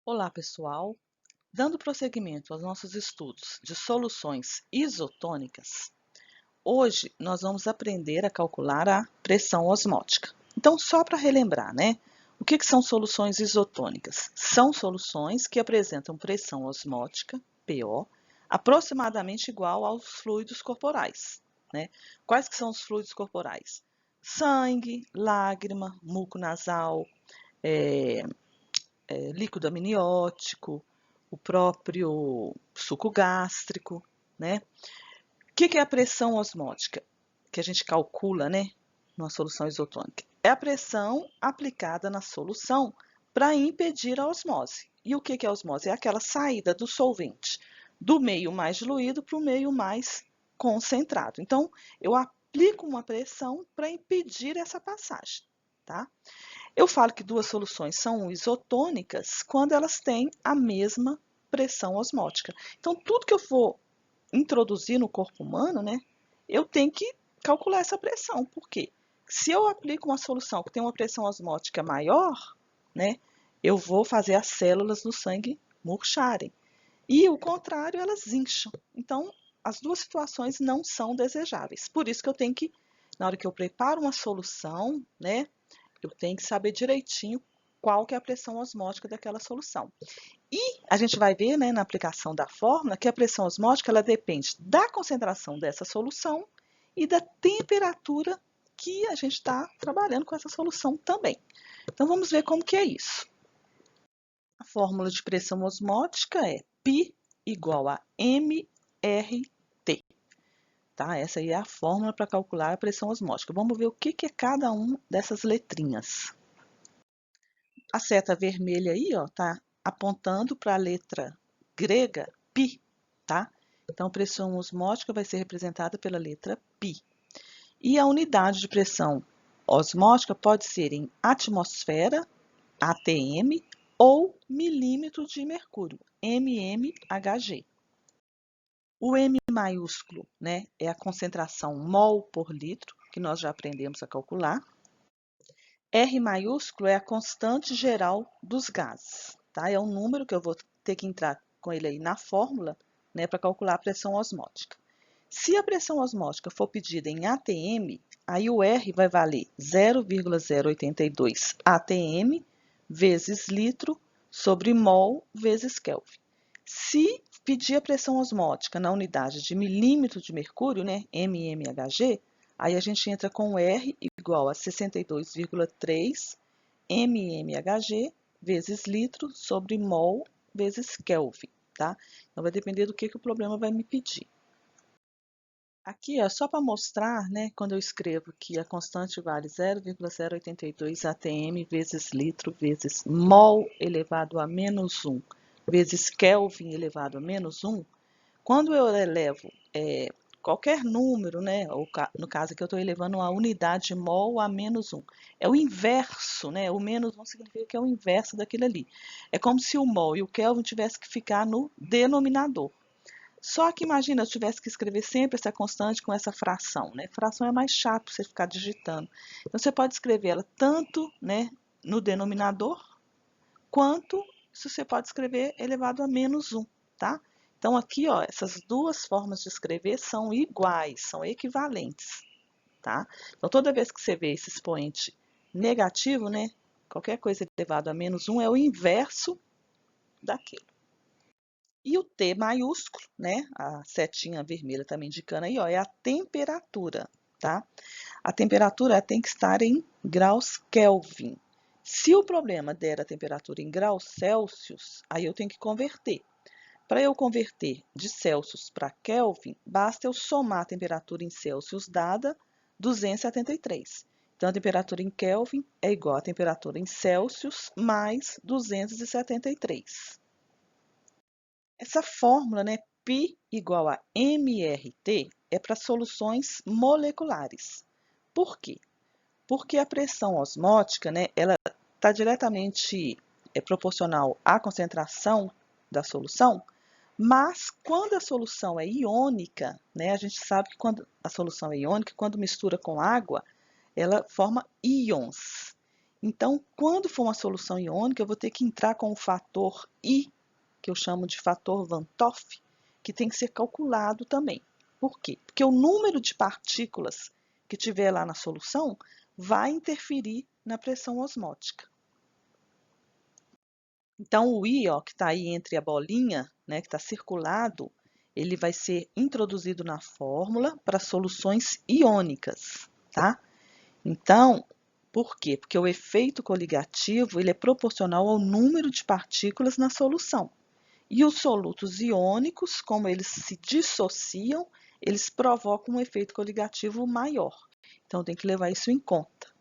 Olá, pessoal! Dando prosseguimento aos nossos estudos de soluções isotônicas, hoje nós vamos aprender a calcular a pressão osmótica. Então, só para relembrar, né? O que são soluções isotônicas? São soluções que apresentam pressão osmótica, PO, aproximadamente igual aos fluidos corporais, né? Quais que são os fluidos corporais? Sangue, lágrima, muco nasal, líquido amniótico, o próprio suco gástrico, né? O que é a pressão osmótica? Que a gente calcula, né, numa solução isotônica. É a pressão aplicada na solução para impedir a osmose. E o que é a osmose? É aquela saída do solvente do meio mais diluído para o meio mais concentrado. Então, eu aplico uma pressão para impedir essa passagem, tá? Eu falo que duas soluções são isotônicas quando elas têm a mesma pressão osmótica. Então, tudo que eu for introduzir no corpo humano, né, eu tenho que calcular essa pressão. Por quê? Se eu aplico uma solução que tem uma pressão osmótica maior, né, eu vou fazer as células do sangue murcharem. E o contrário, elas incham. Então, as duas situações não são desejáveis. Por isso que eu tenho que, na hora que eu preparo uma solução, né, eu tenho que saber direitinho qual que é a pressão osmótica daquela solução. E a gente vai ver, né, na aplicação da fórmula que a pressão osmótica ela depende da concentração dessa solução e da temperatura que a gente está trabalhando com essa solução também. Então vamos ver como que é isso. A fórmula de pressão osmótica é π igual a mRT. Tá? Essa aí é a fórmula para calcular a pressão osmótica. Vamos ver o que é cada uma dessas letrinhas. A seta vermelha aí, ó, tá apontando para a letra grega π, tá? Então, pressão osmótica vai ser representada pela letra π. E a unidade de pressão osmótica pode ser em atmosfera, ATM, ou milímetro de mercúrio, mmHg. O M maiúsculo, né, é a concentração mol por litro, que nós já aprendemos a calcular. R maiúsculo é a constante geral dos gases, tá? É um número que eu vou ter que entrar com ele aí na fórmula, né, para calcular a pressão osmótica. Se a pressão osmótica for pedida em ATM, aí o R vai valer 0,082 ATM vezes litro sobre mol vezes Kelvin. Se pedir a pressão osmótica na unidade de milímetro de mercúrio, né, mmHg, aí a gente entra com R igual a 62,3 mmHg vezes litro sobre mol vezes Kelvin, tá? Então, vai depender do que o problema vai me pedir. Aqui, ó, só para mostrar, né, quando eu escrevo que a constante vale 0,082 atm vezes litro vezes mol elevado a menos 1 vezes Kelvin elevado a menos 1, quando eu elevo qualquer número, né, ou no caso aqui eu estou elevando a unidade mol a menos 1, é o inverso, né, o menos 1 significa que é o inverso daquilo ali. É como se o mol e o Kelvin tivessem que ficar no denominador. Só que imagina, eu tivesse que escrever sempre essa constante com essa fração, né? Fração é mais chato você ficar digitando. Então, você pode escrever ela tanto, né, no denominador, quanto se você pode escrever elevado a menos 1, tá? Então, aqui, ó, essas duas formas de escrever são iguais, são equivalentes, tá? Então, toda vez que você vê esse expoente negativo, né, qualquer coisa elevado a menos 1 é o inverso daquilo. E o T maiúsculo, né? A setinha vermelha está me indicando aí, ó, é a temperatura, tá? A temperatura tem que estar em graus Kelvin. Se o problema der a temperatura em graus Celsius, aí eu tenho que converter. Para eu converter de Celsius para Kelvin, basta eu somar a temperatura em Celsius dada 273. Então, a temperatura em Kelvin é igual à temperatura em Celsius mais 273. Essa fórmula, né, π igual a mRT, é para soluções moleculares. Por quê? Porque a pressão osmótica, né, ela está diretamente proporcional à concentração da solução, mas quando a solução é iônica, né, a gente sabe que quando a solução é iônica, quando mistura com água, ela forma íons. Então, quando for uma solução iônica, eu vou ter que entrar com o fator I, que eu chamo de fator Van 't Hoff, que tem que ser calculado também. Por quê? Porque o número de partículas que tiver lá na solução vai interferir na pressão osmótica. Então, o I, ó, que está aí entre a bolinha, né, que está circulado, ele vai ser introduzido na fórmula para soluções iônicas, tá? Então, por quê? Porque o efeito coligativo ele é proporcional ao número de partículas na solução. E os solutos iônicos, como eles se dissociam, eles provocam um efeito coligativo maior. Então, tem que levar isso em conta.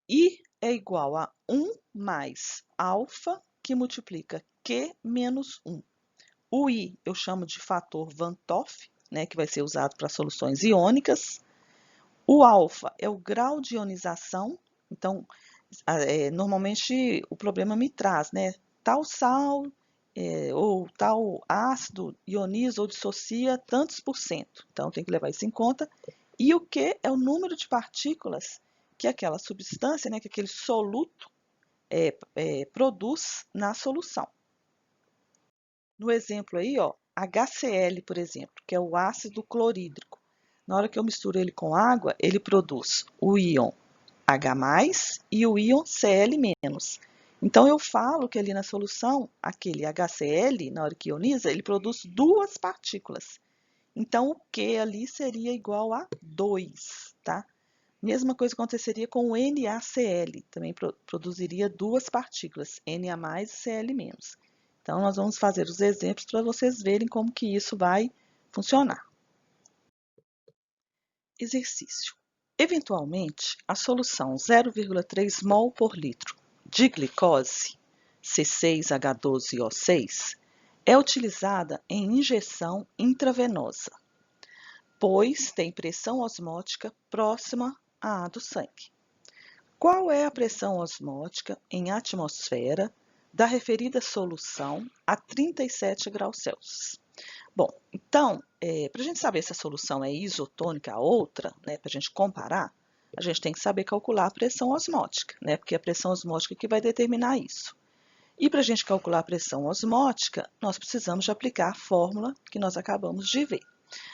I é igual a 1 mais alfa, que multiplica Q menos 1. O I eu chamo de fator Van 't Hoff, né, que vai ser usado para soluções iônicas. O alfa é o grau de ionização, então, normalmente o problema me traz, né, tal sal ou tal ácido ioniza ou dissocia tantos por cento, então tem que levar isso em conta. E o Q é o número de partículas que aquela substância, né, que aquele soluto produz na solução. No exemplo aí, ó, HCl, por exemplo, que é o ácido clorídrico. Na hora que eu misturo ele com água, ele produz o íon H+, e o íon Cl-. Então, eu falo que ali na solução, aquele HCl, na hora que ioniza, ele produz duas partículas. Então, o Q ali seria igual a 2, tá? Mesma coisa aconteceria com o NaCl, também produziria duas partículas, Na+ e Cl-. Então, nós vamos fazer os exemplos para vocês verem como que isso vai funcionar. Exercício. Eventualmente, a solução 0,3 mol por litro de glicose, C6H12O6, é utilizada em injeção intravenosa, pois tem pressão osmótica próxima à do sangue. Qual é a pressão osmótica em atmosfera da referida solução a 37 graus Celsius? Bom, então, para a gente saber se a solução é isotônica a outra, né, para a gente comparar, a gente tem que saber calcular a pressão osmótica, né, porque é a pressão osmótica que vai determinar isso. E para a gente calcular a pressão osmótica, nós precisamos de aplicar a fórmula que nós acabamos de ver.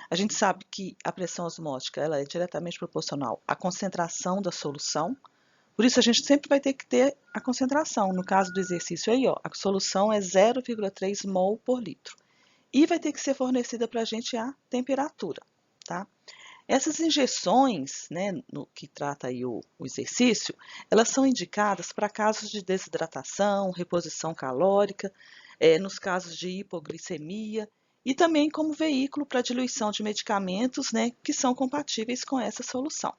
A gente sabe que a pressão osmótica ela é diretamente proporcional à concentração da solução, por isso a gente sempre vai ter que ter a concentração. No caso do exercício aí, ó, a solução é 0,3 mol por litro. E vai ter que ser fornecida para a gente a temperatura, tá? Essas injeções, né, no que trata aí o exercício, elas são indicadas para casos de desidratação, reposição calórica, nos casos de hipoglicemia e também como veículo para diluição de medicamentos, né, que são compatíveis com essa solução.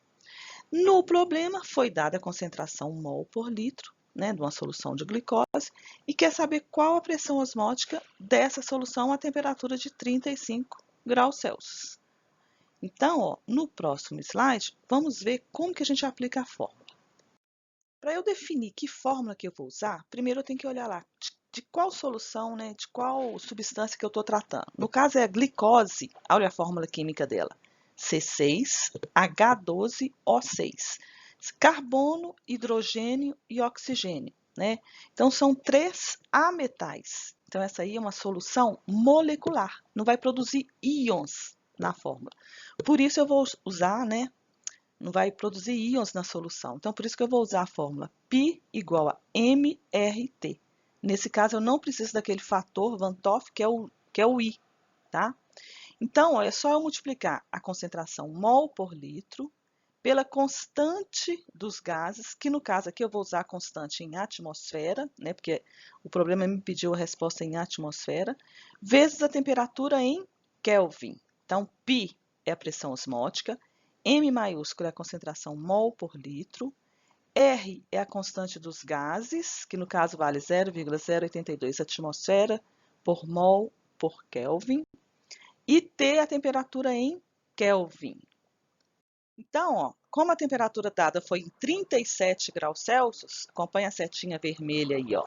No problema, foi dada a concentração mol por litro, né, de uma solução de glicose, e quer saber qual a pressão osmótica dessa solução a temperatura de 35 graus Celsius. Então, ó, no próximo slide, vamos ver como que a gente aplica a fórmula. Para eu definir que fórmula que eu vou usar, primeiro eu tenho que olhar lá de qual solução, né, de qual substância que eu estou tratando. No caso é a glicose, olha a fórmula química dela, C6H12O6. Carbono, hidrogênio e oxigênio, né? Então, são 3 ametais. Então, essa aí é uma solução molecular, não vai produzir íons na fórmula. Por isso, eu vou usar, né? Não vai produzir íons na solução. Então, por isso que eu vou usar a fórmula π igual a mRT. Nesse caso, eu não preciso daquele fator Van 't Hoff, que é o I, tá? Então, ó, é só eu multiplicar a concentração mol por litro pela constante dos gases, que no caso aqui eu vou usar a constante em atmosfera, né, porque o problema me pediu a resposta em atmosfera, vezes a temperatura em Kelvin. Então, π é a pressão osmótica, M maiúsculo é a concentração mol por litro, R é a constante dos gases, que no caso vale 0,082 atmosfera por mol por Kelvin, e T é a temperatura em Kelvin. Então, ó, como a temperatura dada foi em 37 graus Celsius, acompanha a setinha vermelha aí, ó.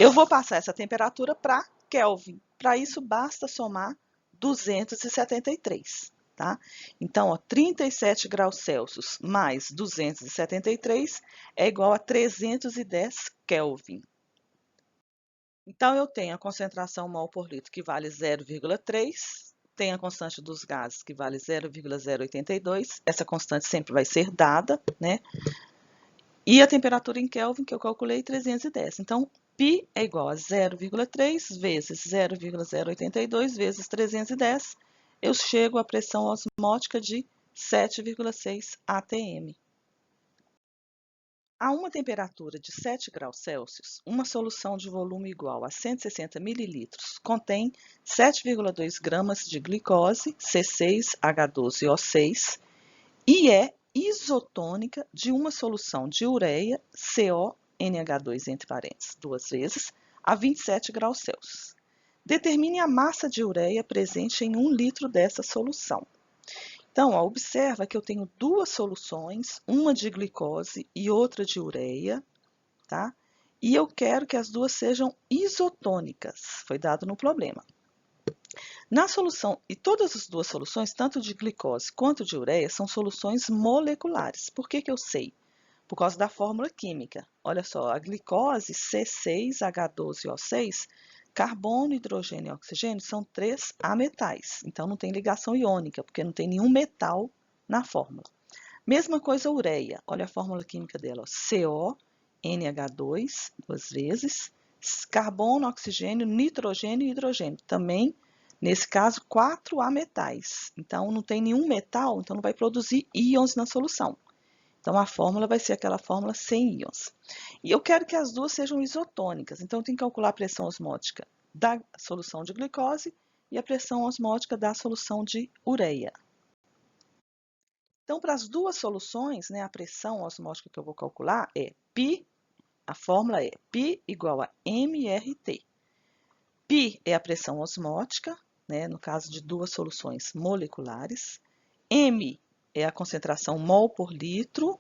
Eu vou passar essa temperatura para Kelvin. Para isso, basta somar 273. tá? Então, ó, 37 graus Celsius mais 273 é igual a 310 Kelvin. Então, eu tenho a concentração mol por litro, que vale 0,3, tem a constante dos gases, que vale 0,082, essa constante sempre vai ser dada, né? E a temperatura em Kelvin, que eu calculei, 310. Então, π é igual a 0,3 vezes 0,082 vezes 310, eu chego à pressão osmótica de 7,6 atm. A uma temperatura de 7 graus Celsius, uma solução de volume igual a 160 ml contém 7,2 gramas de glicose, C6H12O6, e é isotônica de uma solução de ureia, CONH2, entre parênteses, duas vezes, a 27 graus Celsius. Determine a massa de ureia presente em 1 litro dessa solução. Então, ó, observa que eu tenho duas soluções, uma de glicose e outra de ureia, tá? E eu quero que as duas sejam isotônicas, foi dado no problema. Na solução, e todas as duas soluções, tanto de glicose quanto de ureia, são soluções moleculares. Por que que eu sei? Por causa da fórmula química. Olha só, a glicose C6H12O6, carbono, hidrogênio e oxigênio são 3 ametais. Então, não tem ligação iônica, porque não tem nenhum metal na fórmula. Mesma coisa a ureia. Olha a fórmula química dela. CONH2, duas vezes, carbono, oxigênio, nitrogênio e hidrogênio. Também, nesse caso, 4 ametais. Então, não tem nenhum metal, então não vai produzir íons na solução. Então, a fórmula vai ser aquela fórmula sem íons. E eu quero que as duas sejam isotônicas. Então, eu tenho que calcular a pressão osmótica da solução de glicose e a pressão osmótica da solução de ureia. Então, para as duas soluções, né, a pressão osmótica que eu vou calcular é π, a fórmula é π igual a mRT. π é a pressão osmótica, né, no caso de duas soluções moleculares. M é a concentração mol por litro.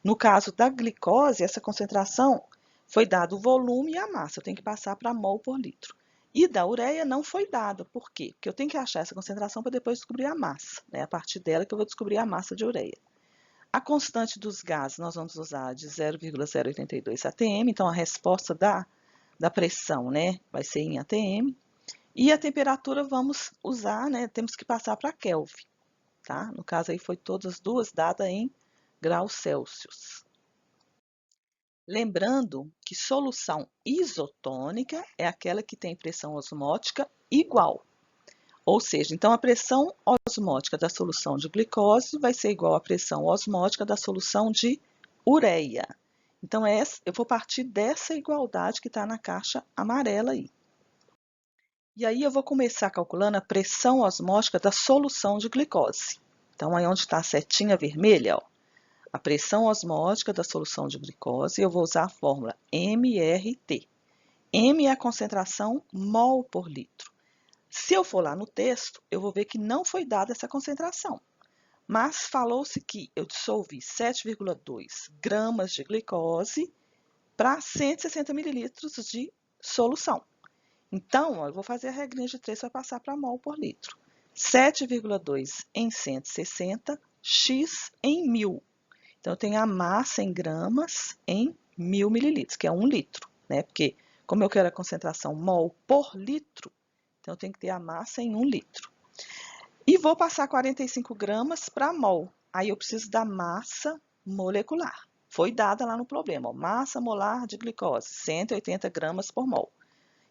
No caso da glicose, essa concentração foi dado o volume e a massa, eu tenho que passar para mol por litro. E da ureia não foi dada, por quê? Porque eu tenho que achar essa concentração para depois descobrir a massa, né? A partir dela que eu vou descobrir a massa de ureia. A constante dos gases nós vamos usar de 0,082 atm, então a resposta da pressão, né, vai ser em atm. E a temperatura vamos usar, né, temos que passar para Kelvin, tá? No caso aí foi todas as duas dadas em graus Celsius. Lembrando que solução isotônica é aquela que tem pressão osmótica igual. Ou seja, então a pressão osmótica da solução de glicose vai ser igual à pressão osmótica da solução de ureia. Então, eu vou partir dessa igualdade que está na caixa amarela aí. E aí eu vou começar calculando a pressão osmótica da solução de glicose. Então, aí onde está a setinha vermelha, ó, a pressão osmótica da solução de glicose, eu vou usar a fórmula mRT. M é a concentração mol por litro. Se eu for lá no texto, eu vou ver que não foi dada essa concentração. Mas falou-se que eu dissolvi 7,2 gramas de glicose para 160 mililitros de solução. Então, ó, eu vou fazer a regrinha de 3 para passar para mol por litro. 7,2 em 160, x em 1000. Então, eu tenho a massa em gramas em 1000 mililitros, que é 1 litro, né? Porque, como eu quero a concentração mol por litro, então eu tenho que ter a massa em 1 litro. E vou passar 45 gramas para mol. Aí eu preciso da massa molecular. Foi dada lá no problema, ó, massa molar de glicose, 180 gramas por mol.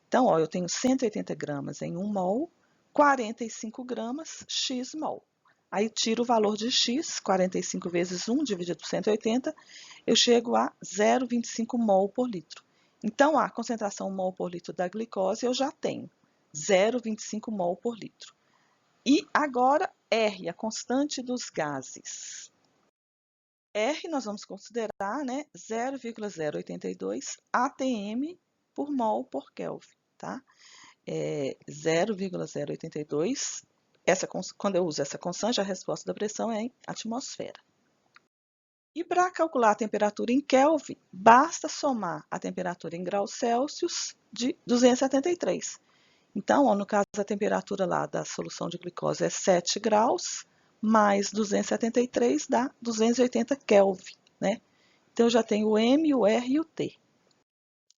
Então, ó, eu tenho 180 gramas em 1 mol, 45 gramas x mol. Aí tiro o valor de x, 45 vezes 1 dividido por 180, eu chego a 0,25 mol por litro. Então, a concentração mol por litro da glicose eu já tenho, 0,25 mol por litro. E agora, R, a constante dos gases. R nós vamos considerar, né, 0,082 atm por mol por Kelvin, tá? 0,082. Quando eu uso essa constante, a resposta da pressão é em atmosfera. E para calcular a temperatura em Kelvin, basta somar a temperatura em graus Celsius de 273. Então, ó, no caso, a temperatura lá da solução de glicose é 7 graus, mais 273 dá 280 Kelvin, né? Então, eu já tenho o M, o R e o T.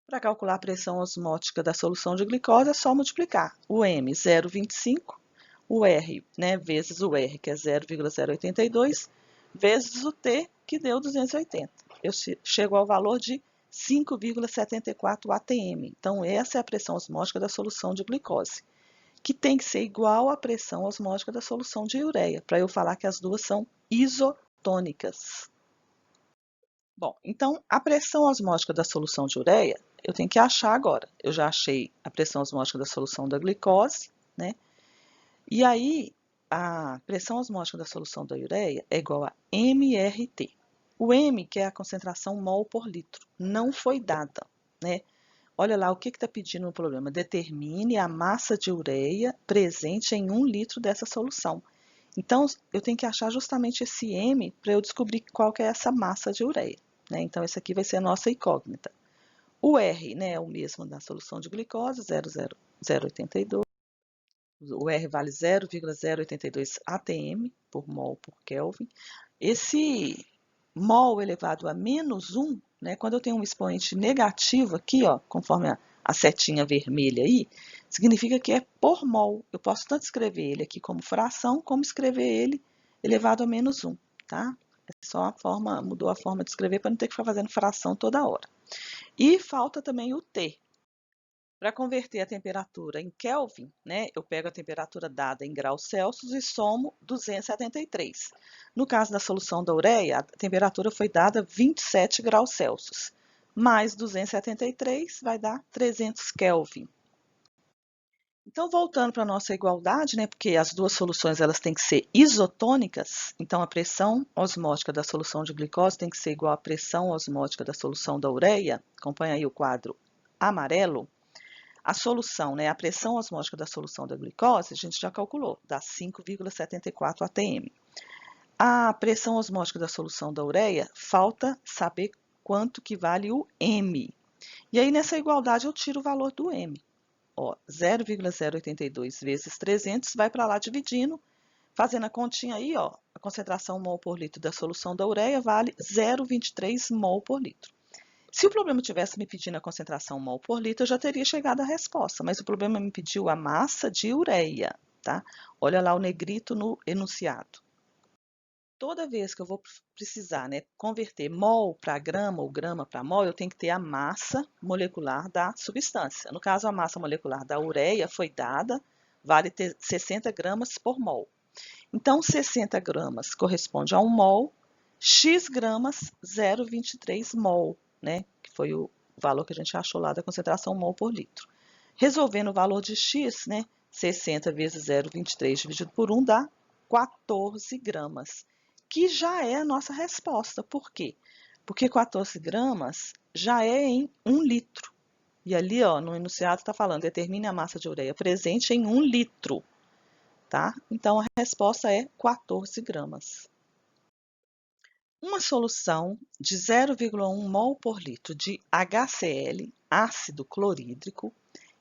Para calcular a pressão osmótica da solução de glicose, é só multiplicar o M, 0,25, o R, né, vezes o R, que é 0,082, vezes o T, que deu 280. Eu chego ao valor de 5,74 atm. Então, essa é a pressão osmótica da solução de glicose, que tem que ser igual à pressão osmótica da solução de ureia, para eu falar que as duas são isotônicas. Bom, então a pressão osmótica da solução de ureia eu tenho que achar agora. Eu já achei a pressão osmótica da solução da glicose, né? E aí a pressão osmótica da solução da ureia é igual a mRT. O M, que é a concentração mol por litro, não foi dada, né? Olha lá o que está pedindo no problema. Determine a massa de ureia presente em 1 litro dessa solução. Então, eu tenho que achar justamente esse M para eu descobrir qual que é essa massa de ureia, né? Então, esse aqui vai ser a nossa incógnita. O R, né, é o mesmo da solução de glicose, 0,082. O R vale 0,082 atm por mol por Kelvin. Esse mol elevado a menos 1, né, quando eu tenho um expoente negativo aqui, ó, conforme a setinha vermelha aí, significa que é por mol. Eu posso tanto escrever ele aqui como fração, como escrever ele elevado a menos 1, tá? É só a forma, mudou a forma de escrever para não ter que ficar fazendo fração toda hora. E falta também o T. Para converter a temperatura em Kelvin, né, eu pego a temperatura dada em graus Celsius e somo 273. No caso da solução da ureia, a temperatura foi dada 27 graus Celsius, mais 273 vai dar 300 Kelvin. Então, voltando para a nossa igualdade, né, porque as duas soluções elas têm que ser isotônicas, então a pressão osmótica da solução de glicose tem que ser igual à pressão osmótica da solução da ureia. Acompanha aí o quadro amarelo. A solução, né, a pressão osmótica da solução da glicose, a gente já calculou, dá 5,74 atm. A pressão osmótica da solução da ureia, falta saber quanto que vale o M. E aí, nessa igualdade, eu tiro o valor do M. 0,082 vezes 300 vai para lá dividindo, fazendo a continha aí, ó, a concentração mol por litro da solução da ureia vale 0,23 mol por litro. Se o problema tivesse me pedindo a concentração mol por litro, eu já teria chegado à resposta, mas o problema me pediu a massa de ureia, tá? Olha lá o negrito no enunciado. Toda vez que eu vou precisar, né, converter mol para grama ou grama para mol, eu tenho que ter a massa molecular da substância. No caso, a massa molecular da ureia foi dada, vale ter 60 gramas por mol. Então, 60 gramas corresponde a 1 mol, x gramas, 0,23 mol, né? Que foi o valor que a gente achou lá da concentração mol por litro. Resolvendo o valor de x, né? 60 vezes 0,23 dividido por 1 dá 14 gramas, que já é a nossa resposta. Por quê? Porque 14 gramas já é em 1 litro. E ali, ó, no enunciado está falando, determine a massa de ureia presente em 1 litro. Tá? Então, a resposta é 14 gramas. Uma solução de 0,1 mol por litro de HCl, ácido clorídrico,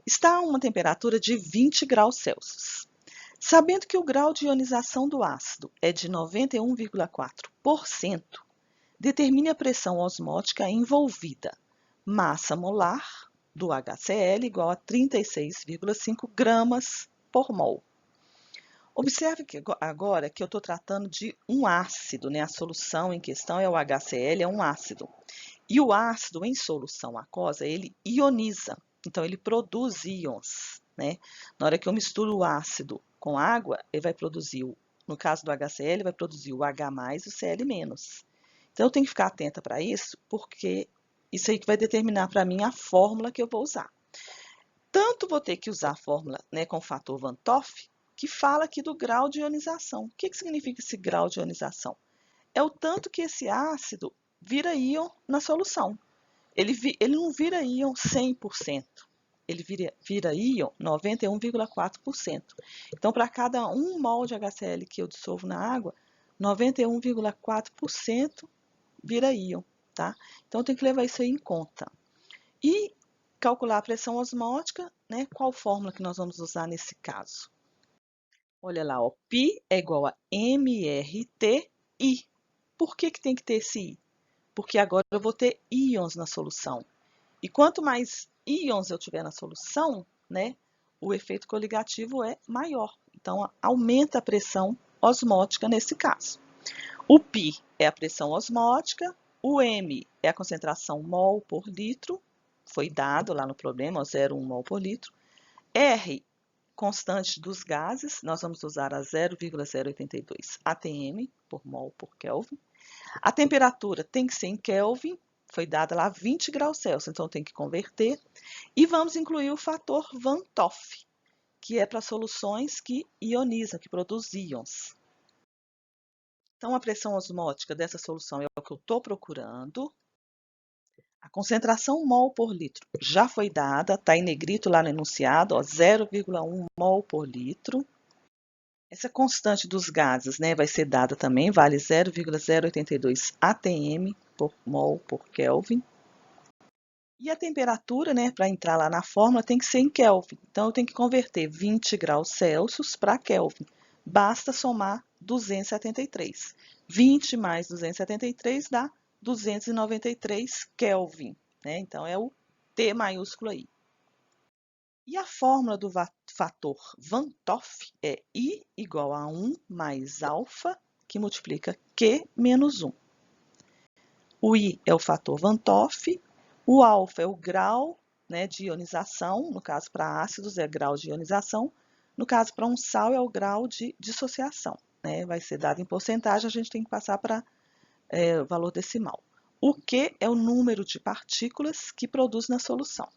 está a uma temperatura de 20 graus Celsius. Sabendo que o grau de ionização do ácido é de 91,4%, determine a pressão osmótica envolvida. Massa molar do HCl igual a 36,5 gramas por mol. Observe que agora que eu estou tratando de um ácido, né? A solução em questão é o HCl, é um ácido. E o ácido em solução aquosa, ele ioniza, então ele produz íons, né? Na hora que eu misturo o ácido com água, ele vai produzir, no caso do HCl, vai produzir o H+, e o Cl-. Então eu tenho que ficar atenta para isso, porque isso aí que vai determinar para mim a fórmula que eu vou usar. Tanto vou ter que usar a fórmula, né, com o fator Van 't Hoff, que fala aqui do grau de ionização. O que significa esse grau de ionização? É o tanto que esse ácido vira íon na solução. Ele não vira íon 100%, ele vira íon 91,4%. Então, para cada 1 mol de HCl que eu dissolvo na água, 91,4% vira íon, tá? Então, tem que levar isso aí em conta. E calcular a pressão osmótica, né? Qual fórmula que nós vamos usar nesse caso? Olha lá, ó, π é igual a mRTI. Por que que tem que ter esse I? Porque agora eu vou ter íons na solução. E quanto mais íons eu tiver na solução, né, o efeito coligativo é maior. Então, aumenta a pressão osmótica nesse caso. O π é a pressão osmótica, o m é a concentração mol por litro, foi dado lá no problema, 0,1 mol por litro. R, constante dos gases, nós vamos usar a 0,082 atm por mol por Kelvin. A temperatura tem que ser em Kelvin, foi dada lá 20 graus Celsius, então tem que converter. E vamos incluir o fator Van Toff, que é para soluções que ionizam, que produzem íons. Então, a pressão osmótica dessa solução é o que eu estou procurando. A concentração mol por litro já foi dada, está em negrito lá no enunciado, 0,1 mol por litro. Essa constante dos gases, né, vai ser dada também, vale 0,082 atm por mol por Kelvin. E a temperatura, né, para entrar lá na fórmula, tem que ser em Kelvin. Então, eu tenho que converter 20 graus Celsius para Kelvin. Basta somar 273. 20 mais 273 dá 293 Kelvin, né? Então, é o T maiúsculo aí. E a fórmula do fator Van Toff é I igual a 1 mais alfa, que multiplica Q menos 1. O I é o fator Van Toff, o alfa é o grau, né, de ionização, no caso para ácidos é grau de ionização, no caso para um sal é o grau de dissociação, né, vai ser dado em porcentagem, a gente tem que passar para o valor decimal. O Q é o número de partículas que produz na solução.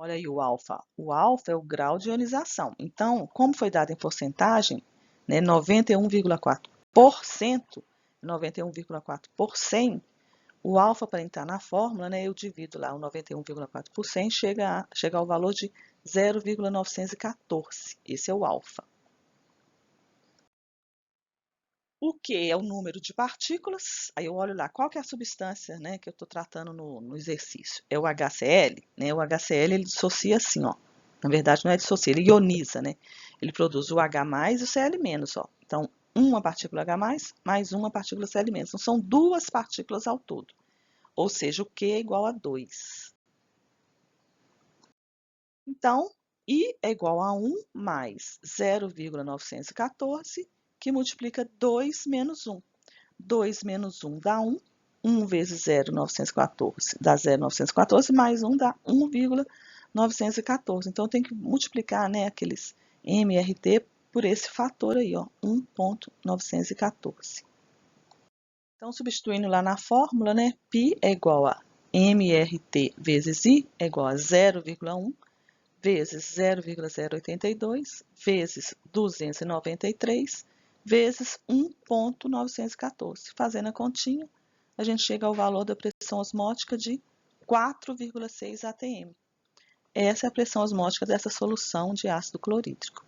Olha aí o alfa. O alfa é o grau de ionização. Então, como foi dado em porcentagem, né, 91,4%, 91,4 por 100, o alfa, para entrar na fórmula, né, eu divido lá o 91,4 por 100, chega ao valor de 0,914. Esse é o alfa. O Q é o número de partículas. Aí eu olho lá, qual que é a substância, né, que eu estou tratando no exercício? É o HCl, né? O HCl ele dissocia assim, ó. Na verdade não é dissocia, ele ioniza, né? Ele produz o H mais e o Cl menos, ó. Então, uma partícula H mais uma partícula Cl menos. Então, são duas partículas ao todo. Ou seja, o Q é igual a 2. Então, I é igual a 1 mais 0,914, que multiplica 2 menos 1. 2 menos 1 dá 1. 1 vezes 0,914 dá 0,914, mais 1 dá 1,914. Então, tem que multiplicar, né, aqueles MRT por esse fator aí, ó, 1,914. Então, substituindo lá na fórmula, né, π é igual a mRT vezes I é igual a 0,1 vezes 0,082 vezes 293 vezes 1,914. Fazendo a continha, a gente chega ao valor da pressão osmótica de 4,6 atm. Essa é a pressão osmótica dessa solução de ácido clorídrico.